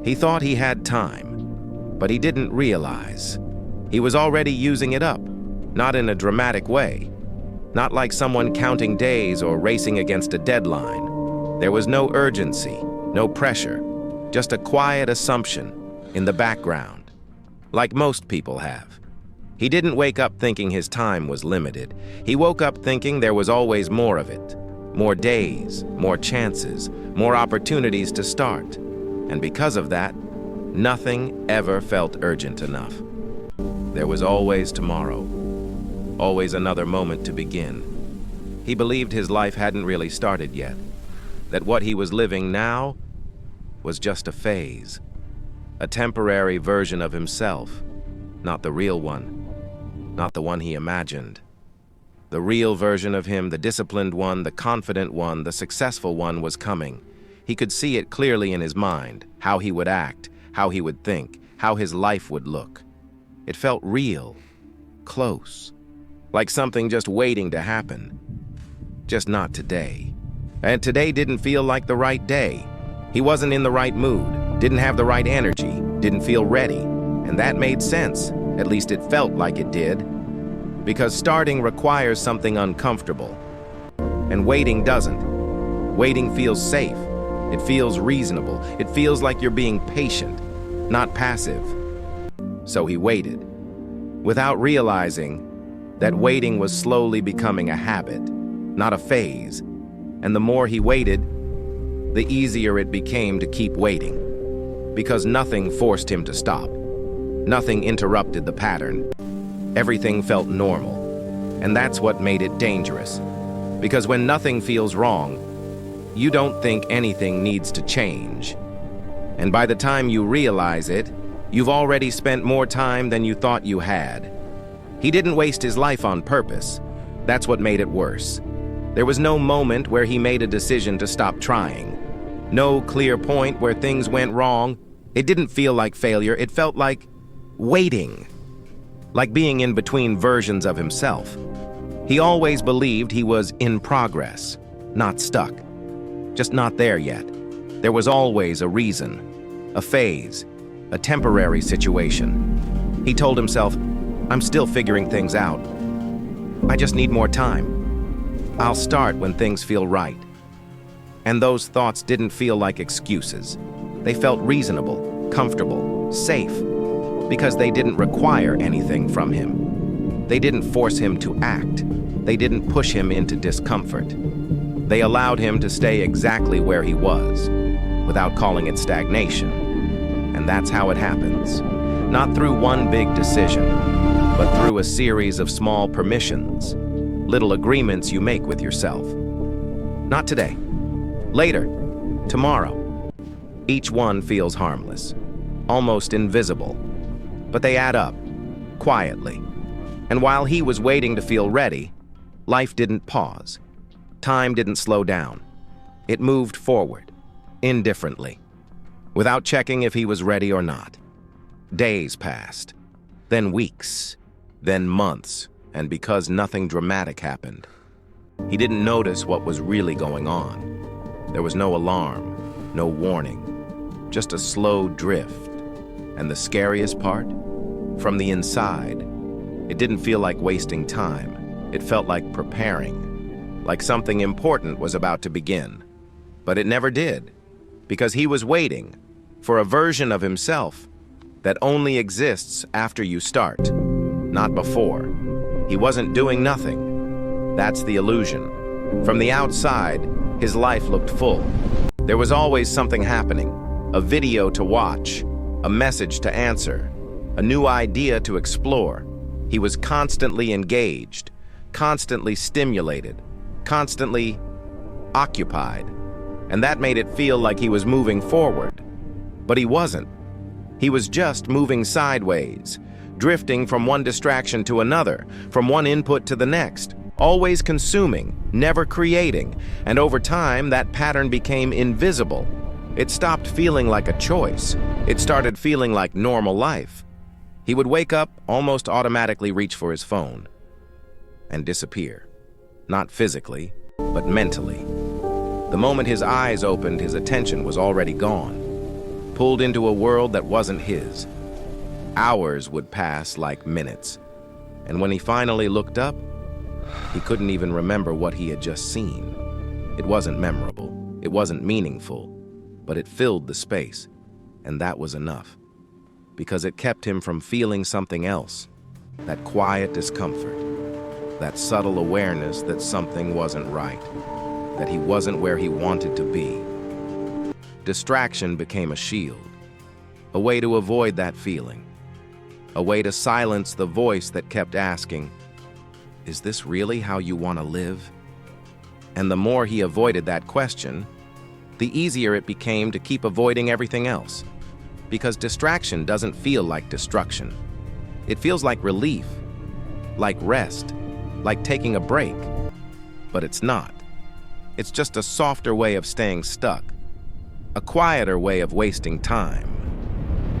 He thought he had time, but he didn't realize. He was already using it up, not in a dramatic way, not like someone counting days or racing against a deadline. There was no urgency, no pressure, just a quiet assumption in the background, like most people have. He didn't wake up thinking his time was limited. He woke up thinking there was always more of it. More days, more chances, more opportunities to start. And because of that, nothing ever felt urgent enough. There was always tomorrow, always another moment to begin. He believed his life hadn't really started yet, that what he was living now was just a phase, a temporary version of himself, not the real one, not the one he imagined. The real version of him, the disciplined one, the confident one, the successful one, was coming. He could see it clearly in his mind, how he would act, how he would think, how his life would look. It felt real, close, like something just waiting to happen. Just not today. And today didn't feel like the right day. He wasn't in the right mood, didn't have the right energy, didn't feel ready. And that made sense, at least it felt like it did. Because starting requires something uncomfortable. And waiting doesn't. Waiting feels safe. It feels reasonable. It feels like you're being patient, not passive. So he waited, without realizing that waiting was slowly becoming a habit, not a phase. And the more he waited, the easier it became to keep waiting, because nothing forced him to stop. Nothing interrupted the pattern. Everything felt normal, and that's what made it dangerous. Because when nothing feels wrong, you don't think anything needs to change. And by the time you realize it, you've already spent more time than you thought you had. He didn't waste his life on purpose. That's what made it worse. There was no moment where he made a decision to stop trying. No clear point where things went wrong. It didn't feel like failure. It felt like waiting. Like being in between versions of himself. He always believed he was in progress, not stuck. Just not there yet. There was always a reason, a phase, a temporary situation. He told himself, I'm still figuring things out. I just need more time. I'll start when things feel right. And those thoughts didn't feel like excuses. They felt reasonable, comfortable, safe, because they didn't require anything from him. They didn't force him to act. They didn't push him into discomfort. They allowed him to stay exactly where he was, without calling it stagnation. And that's how it happens. Not through one big decision, but through a series of small permissions, little agreements you make with yourself. Not today. Later. Tomorrow. Each one feels harmless, almost invisible, but they add up, quietly. And while he was waiting to feel ready, life didn't pause. Time didn't slow down. It moved forward, indifferently, without checking if he was ready or not. Days passed, then weeks, then months, and because nothing dramatic happened, he didn't notice what was really going on. There was no alarm, no warning, just a slow drift. And the scariest part? From the inside, it didn't feel like wasting time. It felt like preparing. Like something important was about to begin. But it never did, because he was waiting for a version of himself that only exists after you start, not before. He wasn't doing nothing. That's the illusion. From the outside, his life looked full. There was always something happening, a video to watch, a message to answer, a new idea to explore. He was constantly engaged, constantly stimulated, constantly occupied, and that made it feel like he was moving forward. But he wasn't. He was just moving sideways, drifting from one distraction to another, from one input to the next, always consuming, never creating, and over time that pattern became invisible. It stopped feeling like a choice. It started feeling like normal life. He would wake up, almost automatically reach for his phone, and disappear. Not physically, but mentally. The moment his eyes opened, his attention was already gone. pulled into a world that wasn't his. Hours would pass like minutes, and when he finally looked up, he couldn't even remember what he had just seen. It wasn't memorable, it wasn't meaningful, but it filled the space, and that was enough, because it kept him from feeling something else, that quiet discomfort, that subtle awareness that something wasn't right, that he wasn't where he wanted to be. Distraction became a shield, a way to avoid that feeling, a way to silence the voice that kept asking, "Is this really how you want to live?" And the more he avoided that question, the easier it became to keep avoiding everything else. Because distraction doesn't feel like destruction. It feels like relief, like rest, like taking a break. But it's not. It's just a softer way of staying stuck, a quieter way of wasting time.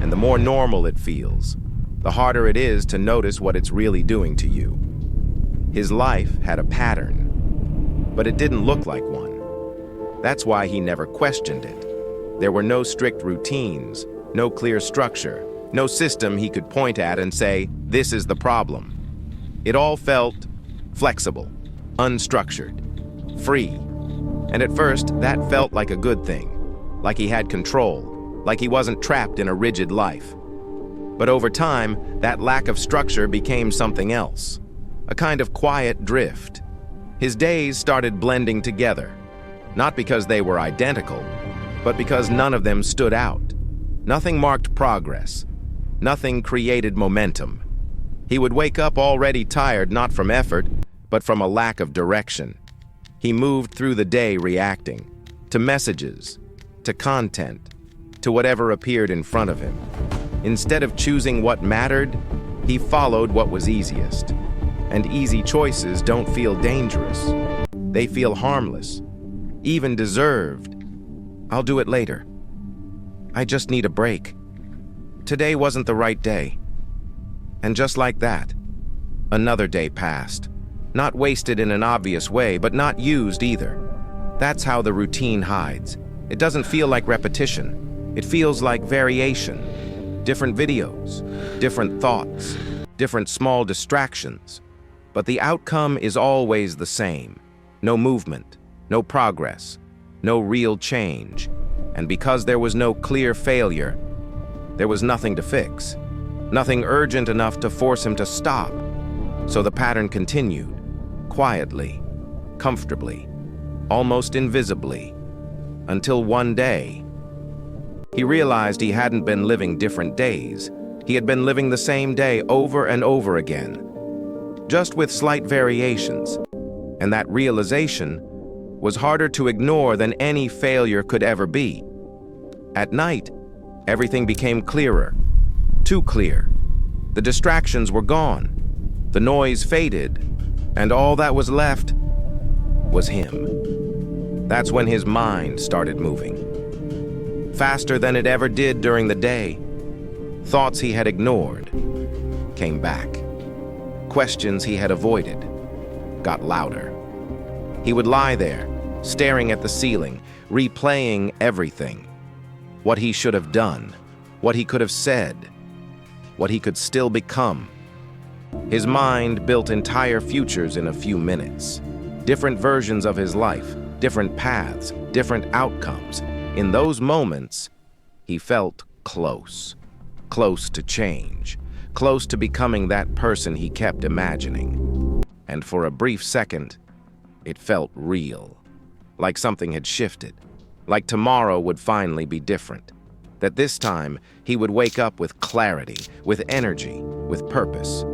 And the more normal it feels, the harder it is to notice what it's really doing to you. His life had a pattern, but it didn't look like one. That's why he never questioned it. There were no strict routines, no clear structure, no system he could point at and say, "This is the problem." It all felt flexible, unstructured, free. And at first, that felt like a good thing, like he had control, like he wasn't trapped in a rigid life. But over time, that lack of structure became something else, a kind of quiet drift. His days started blending together, not because they were identical, but because none of them stood out. Nothing marked progress. Nothing created momentum. He would wake up already tired, not from effort, but from a lack of direction. He moved through the day reacting to messages, to content, to whatever appeared in front of him. Instead of choosing what mattered, he followed what was easiest. And easy choices don't feel dangerous. They feel harmless, even deserved. "I'll do it later. I just need a break. Today wasn't the right day." And just like that, another day passed. Not wasted in an obvious way, but not used either. That's how the routine hides. It doesn't feel like repetition. It feels like variation. Different videos, different thoughts, different small distractions. But the outcome is always the same. No movement, no progress, no real change. And because there was no clear failure, there was nothing to fix. Nothing urgent enough to force him to stop. So the pattern continued, quietly, comfortably, almost invisibly, until one day, he realized he hadn't been living different days. He had been living the same day over and over again, just with slight variations. And that realization was harder to ignore than any failure could ever be. At night, everything became clearer, too clear. The distractions were gone, the noise faded, and all that was left was him. That's when his mind started moving. Faster than it ever did during the day. Thoughts he had ignored came back. Questions he had avoided got louder. He would lie there, staring at the ceiling, replaying everything. What he should have done, what he could have said, what he could still become. His mind built entire futures in a few minutes. Different versions of his life, different paths, different outcomes. In those moments, he felt close. Close to change. Close to becoming that person he kept imagining. And for a brief second, it felt real. Like something had shifted. Like tomorrow would finally be different. That this time, he would wake up with clarity, with energy, with purpose.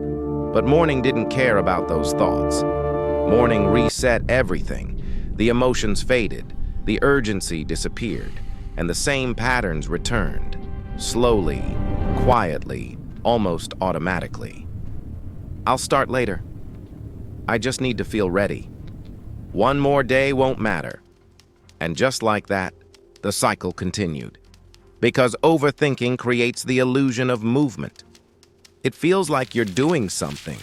But morning didn't care about those thoughts. Morning reset everything. The emotions faded, the urgency disappeared, and the same patterns returned. Slowly, quietly, almost automatically. "I'll start later. I just need to feel ready. One more day won't matter." And just like that, the cycle continued. Because overthinking creates the illusion of movement. It feels like you're doing something,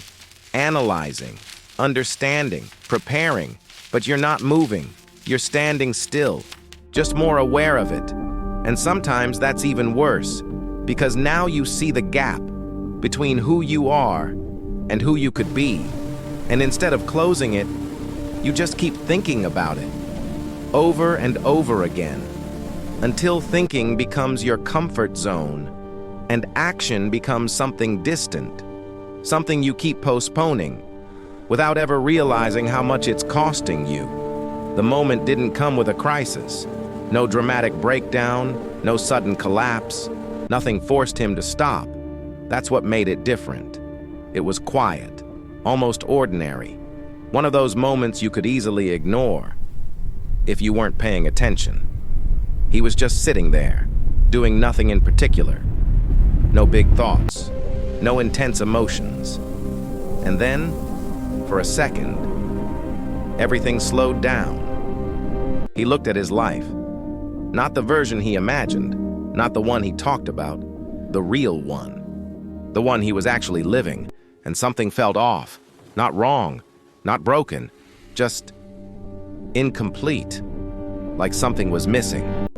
analyzing, understanding, preparing, but you're not moving. You're standing still, just more aware of it. And sometimes that's even worse, because now you see the gap between who you are and who you could be. And instead of closing it, you just keep thinking about it over and over again until thinking becomes your comfort zone and action becomes something distant, something you keep postponing without ever realizing how much it's costing you. The moment didn't come with a crisis. No dramatic breakdown, no sudden collapse. Nothing forced him to stop. That's what made it different. It was quiet, almost ordinary. One of those moments you could easily ignore if you weren't paying attention. He was just sitting there, doing nothing in particular. No big thoughts, no intense emotions. And then, for a second, everything slowed down. He looked at his life. Not the version he imagined, not the one he talked about, the real one. The one he was actually living, and something felt off. Not wrong, not broken, just incomplete. Like something was missing.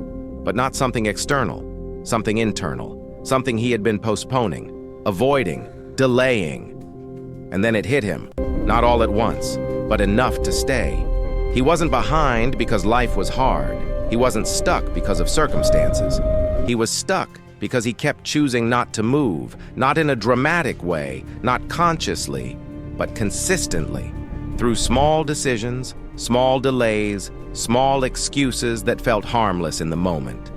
But not something external, something internal, something he had been postponing, avoiding, delaying. And then it hit him, not all at once, but enough to stay. He wasn't behind because life was hard. He wasn't stuck because of circumstances. He was stuck because he kept choosing not to move, not in a dramatic way, not consciously, but consistently, through small decisions, small delays, small excuses that felt harmless in the moment.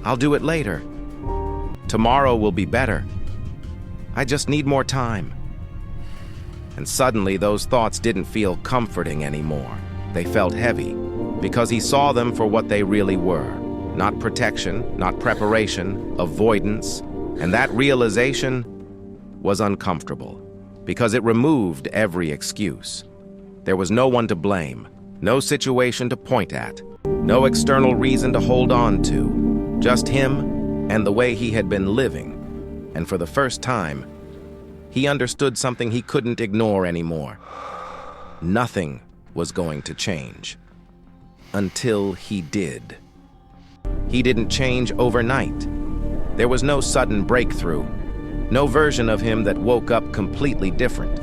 I'll do it later. Tomorrow will be better. I just need more time. And suddenly those thoughts didn't feel comforting anymore. They felt heavy, because he saw them for what they really were. Not protection, not preparation, avoidance. And that realization was uncomfortable, because it removed every excuse. There was no one to blame, no situation to point at, no external reason to hold on to, just him and the way he had been living. And for the first time, he understood something he couldn't ignore anymore. Nothing was going to change. Until he did. He didn't change overnight. There was no sudden breakthrough, no version of him that woke up completely different.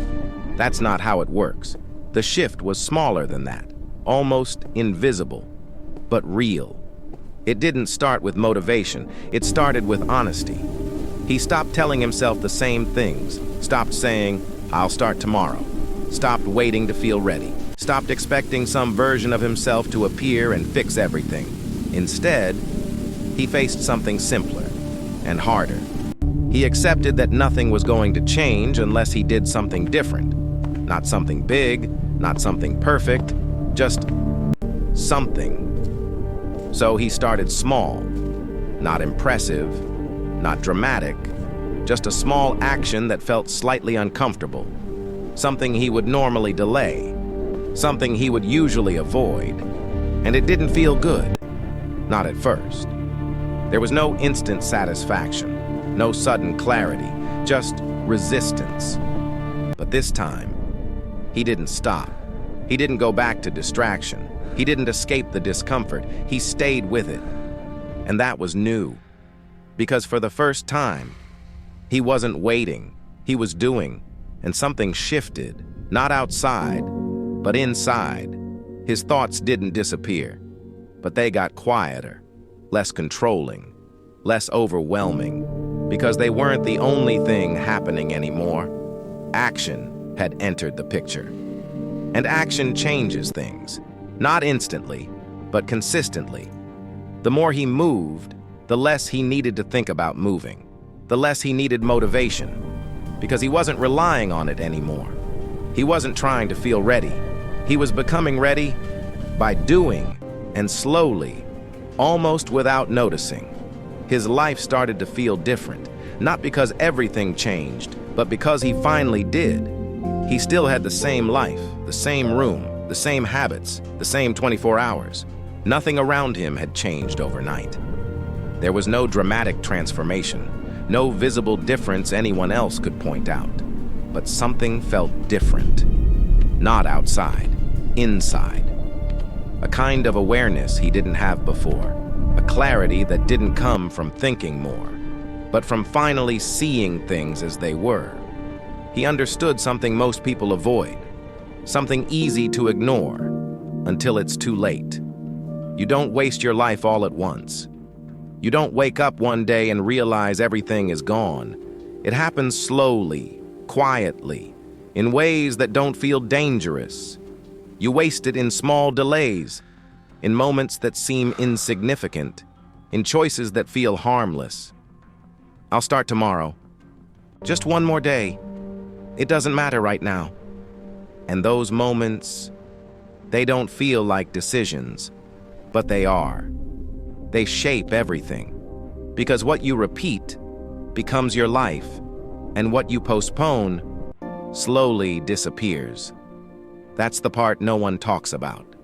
That's not how it works. The shift was smaller than that, almost invisible, but real. It didn't start with motivation, it started with honesty. He stopped telling himself the same things, stopped saying, "I'll start tomorrow," stopped waiting to feel ready, stopped expecting some version of himself to appear and fix everything. Instead, he faced something simpler and harder. He accepted that nothing was going to change unless he did something different. Not something big, not something perfect, just something. So he started small, not impressive, not dramatic, just a small action that felt slightly uncomfortable, something he would normally delay, something he would usually avoid. And it didn't feel good, not at first. There was no instant satisfaction, no sudden clarity, just resistance. But this time, he didn't stop. He didn't go back to distraction. He didn't escape the discomfort. He stayed with it. And that was new. Because for the first time, he wasn't waiting. He was doing. And something shifted, not outside, but inside. His thoughts didn't disappear, but they got quieter, less controlling, less overwhelming, because they weren't the only thing happening anymore. Action had entered the picture. And action changes things, not instantly, but consistently. The more he moved, the less he needed to think about moving, the less he needed motivation, because he wasn't relying on it anymore. He wasn't trying to feel ready. He was becoming ready by doing, and slowly, almost without noticing. His life started to feel different, not because everything changed, but because he finally did. He still had the same life, the same room, the same habits, the same 24 hours. Nothing around him had changed overnight. There was no dramatic transformation, no visible difference anyone else could point out. But something felt different. Not outside, inside. A kind of awareness he didn't have before. A clarity that didn't come from thinking more, but from finally seeing things as they were. He understood something most people avoid, something easy to ignore, until it's too late. You don't waste your life all at once. You don't wake up one day and realize everything is gone. It happens slowly, quietly, in ways that don't feel dangerous. You waste it in small delays, in moments that seem insignificant, in choices that feel harmless. I'll start tomorrow. Just one more day. It doesn't matter right now. And those moments, they don't feel like decisions, but they are. They shape everything. Because what you repeat becomes your life, and what you postpone slowly disappears. That's the part no one talks about.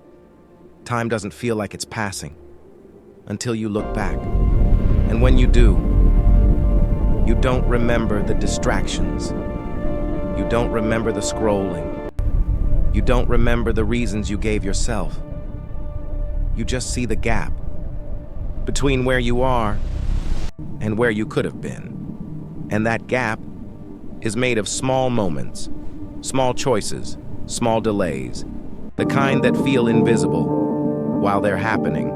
Time doesn't feel like it's passing until you look back. And when you do, you don't remember the distractions. You don't remember the scrolling. You don't remember the reasons you gave yourself. You just see the gap between where you are and where you could have been. And that gap is made of small moments, small choices, small delays, the kind that feel invisible while they're happening.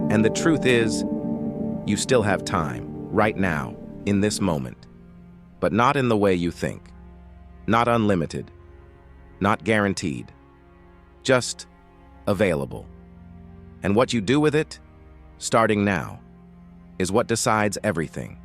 And the truth is, you still have time, right now, in this moment, but not in the way you think. Not unlimited, not guaranteed, just available. And what you do with it, starting now, is what decides everything.